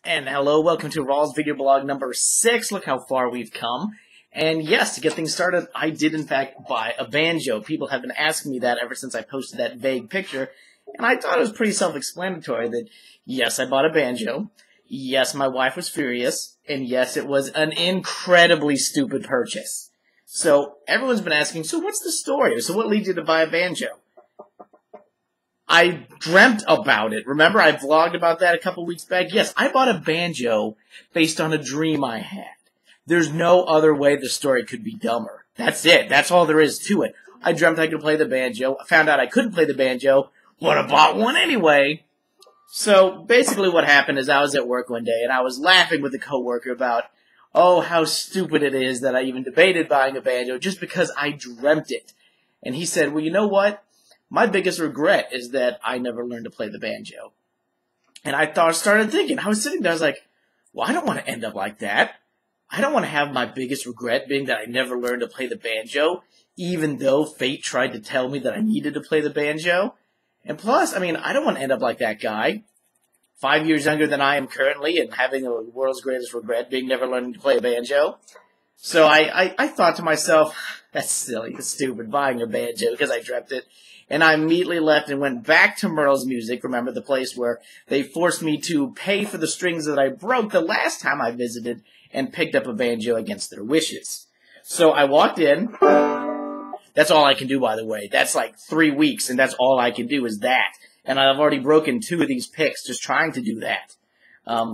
And hello, welcome to Rawlz Video Blog number 6. Look how far we've come. And yes, to get things started, I did in fact buy a banjo. People have been asking me that ever since I posted that vague picture. And I thought it was pretty self-explanatory that, yes, I bought a banjo. Yes, my wife was furious. And yes, it was an incredibly stupid purchase. So everyone's been asking, so what's the story? So what leads you to buy a banjo? I dreamt about it. Remember, I vlogged about that a couple weeks back? Yes, I bought a banjo based on a dream I had. There's no other way the story could be dumber. That's it. That's all there is to it. I dreamt I could play the banjo. I found out I couldn't play the banjo, but I bought one anyway. So basically what happened is I was at work one day, and I was laughing with a coworker about, oh, how stupid it is that I even debated buying a banjo just because I dreamt it. And he said, well, you know what? My biggest regret is that I never learned to play the banjo. And I started thinking, I was sitting there, I was like, well, I don't want to end up like that. I don't want to have my biggest regret being that I never learned to play the banjo, even though fate tried to tell me that I needed to play the banjo. And plus, I mean, I don't want to end up like that guy, 5 years younger than I am currently, and having the world's greatest regret being never learning to play a banjo. So I thought to myself, that's silly, that's stupid, buying a banjo because I dreamt it. And I immediately left and went back to Merle's Music, remember the place where they forced me to pay for the strings that I broke the last time I visited, and picked up a banjo against their wishes. So I walked in. That's all I can do, by the way. That's like 3 weeks, and that's all I can do is that. And I've already broken 2 of these picks just trying to do that.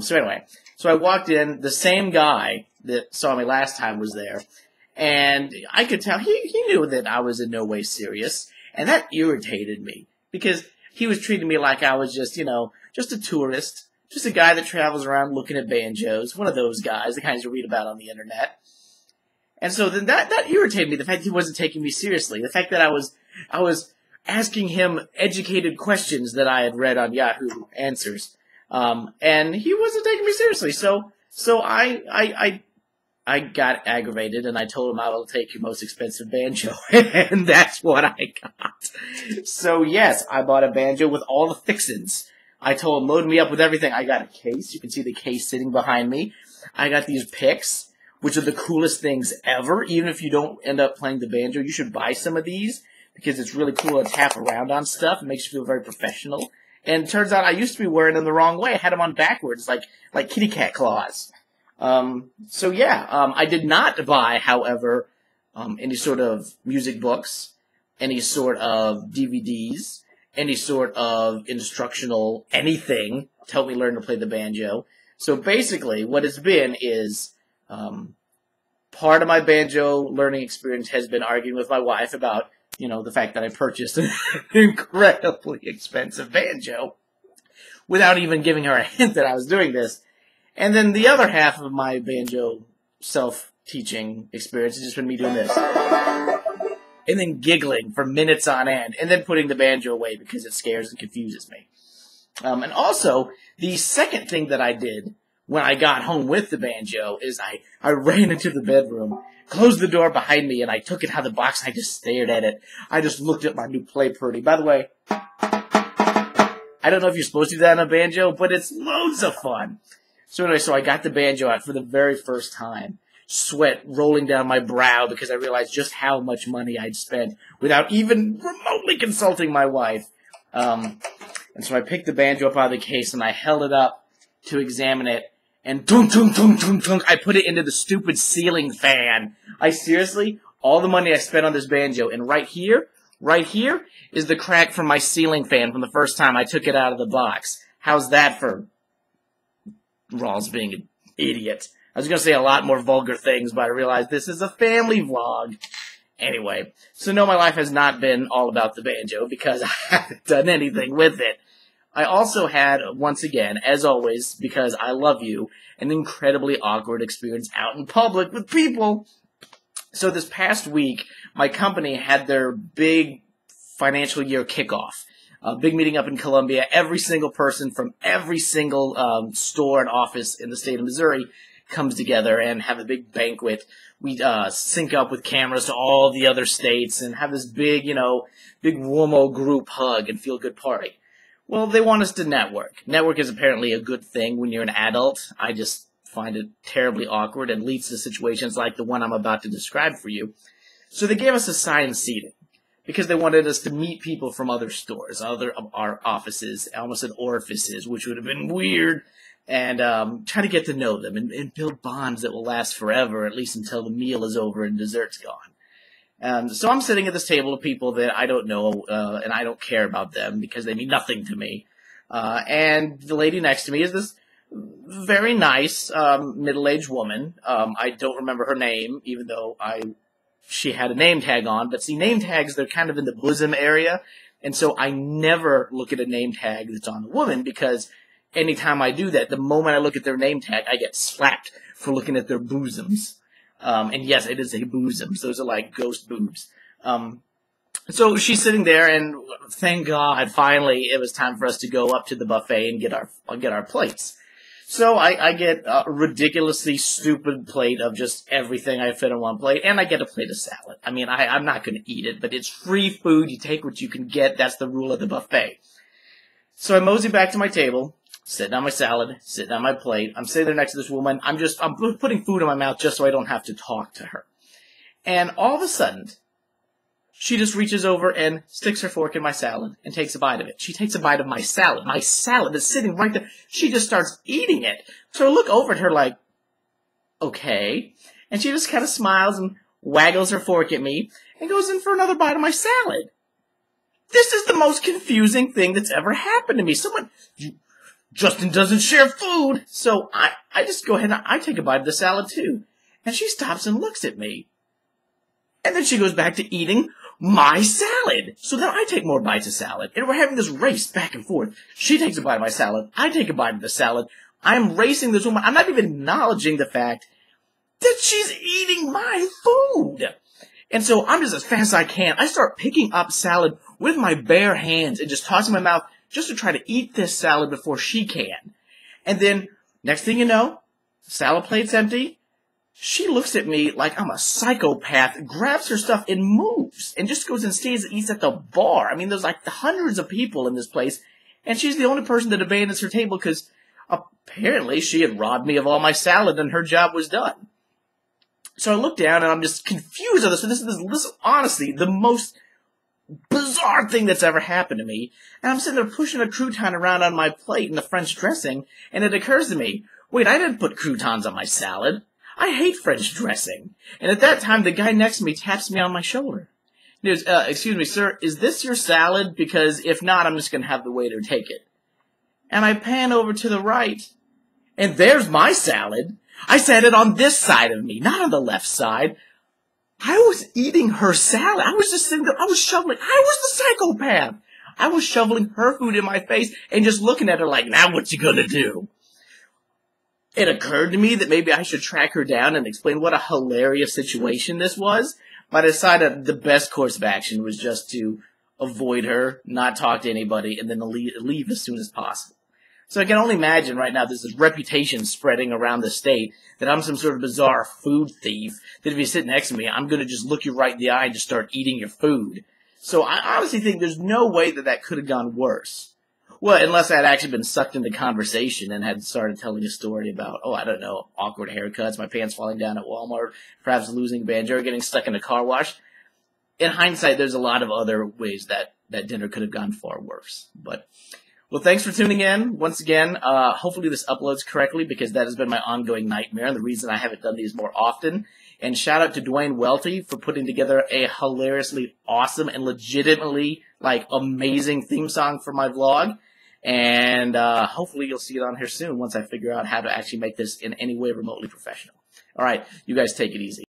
So anyway, so I walked in. The same guy that saw me last time was there. And I could tell he knew that I was in no way serious. And that irritated me, because he was treating me like I was just, just a tourist, just a guy that travels around looking at banjos, one of those guys, the kinds you read about on the internet. And so then that irritated me, the fact that he wasn't taking me seriously, the fact that I was asking him educated questions that I had read on Yahoo Answers, and he wasn't taking me seriously. So I got aggravated, and I told him I will take your most expensive banjo, and that's what I got. So yes, I bought a banjo with all the fixins. I told him, load me up with everything. I got a case. You can see the case sitting behind me. I got these picks, which are the coolest things ever. Even if you don't end up playing the banjo, you should buy some of these, because it's really cool to tap around on stuff. It makes you feel very professional. And it turns out I used to be wearing them the wrong way. I had them on backwards, like kitty cat claws. So yeah, I did not buy, however, any sort of music books, any sort of DVDs, any sort of instructional anything to help me learn to play the banjo. So basically, what it's been is, part of my banjo learning experience has been arguing with my wife about, the fact that I purchased an incredibly expensive banjo without even giving her a hint that I was doing this. And then the other half of my banjo self-teaching experience has just been me doing this. And then giggling for minutes on end. And then putting the banjo away because it scares and confuses me. And also, the second thing that I did when I got home with the banjo is I ran into the bedroom, closed the door behind me, and I took it out of the box and I just stared at it. I just looked at my new play pretty. By the way, I don't know if you're supposed to do that on a banjo, but it's loads of fun. So anyway, so I got the banjo out for the very first time. Sweat rolling down my brow because I realized just how much money I'd spent without even remotely consulting my wife. And so I picked the banjo up out of the case and I held it up to examine it. And tunk, tunk, tunk, tunk, tunk, I put it into the stupid ceiling fan. I seriously, all the money I spent on this banjo, and right here is the crack from my ceiling fan from the first time I took it out of the box. How's that for Rawlz being an idiot? I was going to say a lot more vulgar things, but I realized this is a family vlog. Anyway, so no, my life has not been all about the banjo because I haven't done anything with it. I also had, once again, as always, because I love you, an incredibly awkward experience out in public with people. So this past week, my company had their big financial year kickoff. A big meeting up in Columbia. Every single person from every single store and office in the state of Missouri comes together and have a big banquet. We sync up with cameras to all the other states and have this big, big Womo group hug and feel-good party. Well, they want us to network. Network is apparently a good thing when you're an adult. I just find it terribly awkward and leads to situations like the one I'm about to describe for you. So they gave us assigned seating because they wanted us to meet people from other stores, our offices, I almost said orifices, which would have been weird, and try to get to know them and build bonds that will last forever, at least until the meal is over and dessert's gone. So I'm sitting at this table of people that I don't know, and I don't care about them because they mean nothing to me. And the lady next to me is this very nice middle-aged woman. I don't remember her name, even though she had a name tag on. But see, name tags, they're kind of in the bosom area. And so I never look at a name tag that's on a woman because anytime I do that, the moment I look at their name tag, I get slapped for looking at their bosoms. And yes, it is a bosoms. Those are like ghost boobs. So she's sitting there, and thank God, finally, it was time for us to go up to the buffet and get our plates. So I get a ridiculously stupid plate of just everything I fit on one plate, and I get a plate of salad. I mean, I'm not going to eat it, but it's free food. You take what you can get. That's the rule of the buffet. So I mosey back to my table, sitting on my salad, sitting on my plate. I'm sitting there next to this woman. I'm putting food in my mouth just so I don't have to talk to her. And all of a sudden, she just reaches over and sticks her fork in my salad and takes a bite of it. She takes a bite of my salad. My salad is sitting right there. She just starts eating it. So I look over at her like, okay. And she just kind of smiles and waggles her fork at me and goes in for another bite of my salad. This is the most confusing thing that's ever happened to me. Justin doesn't share food. So I just go ahead and I take a bite of the salad too. And she stops and looks at me. And then she goes back to eating my salad. So then I take more bites of salad. And we're having this race back and forth. She takes a bite of my salad. I take a bite of the salad. I'm racing this woman. I'm not even acknowledging the fact that she's eating my food. And so I'm just as fast as I can. I start picking up salad with my bare hands and just tossing my mouth just to try to eat this salad before she can. And then, next thing you know, salad plate's empty. She looks at me like I'm a psychopath, grabs her stuff and moves, and just goes and stays and eats at the bar. I mean, there's like hundreds of people in this place, and she's the only person that abandons her table because apparently she had robbed me of all my salad and her job was done. So I look down and I'm just confused on this. So this is honestly the most bizarre thing that's ever happened to me. And I'm sitting there pushing a crouton around on my plate in the French dressing, and it occurs to me, wait, I didn't put croutons on my salad. I hate French dressing. And at that time, the guy next to me taps me on my shoulder. He goes, excuse me, sir, is this your salad? Because if not, I'm just going to have the waiter take it. And I pan over to the right, and there's my salad. I sat it on this side of me, not on the left side. I was eating her salad. I was just sitting there. I was shoveling. I was the psychopath. I was shoveling her food in my face and just looking at her like, now what you gonna do? It occurred to me that maybe I should track her down and explain what a hilarious situation this was, but I decided the best course of action was just to avoid her, not talk to anybody, and then leave as soon as possible. So I can only imagine right now there's this reputation spreading around the state that I'm some sort of bizarre food thief, that if you sit next to me, I'm going to just look you right in the eye and just start eating your food. So I honestly think there's no way that that could have gone worse. Well, unless I had actually been sucked into conversation and had started telling a story about, oh, I don't know, awkward haircuts, my pants falling down at Walmart, perhaps losing a banjo, or getting stuck in a car wash. In hindsight, there's a lot of other ways that dinner could have gone far worse. But, well, thanks for tuning in. Once again, hopefully this uploads correctly because that has been my ongoing nightmare and the reason I haven't done these more often. And shout out to Dwayne Welty for putting together a hilariously awesome and legitimately, amazing theme song for my vlog. And hopefully you'll see it on here soon once I figure out how to actually make this in any way remotely professional. All right, you guys take it easy.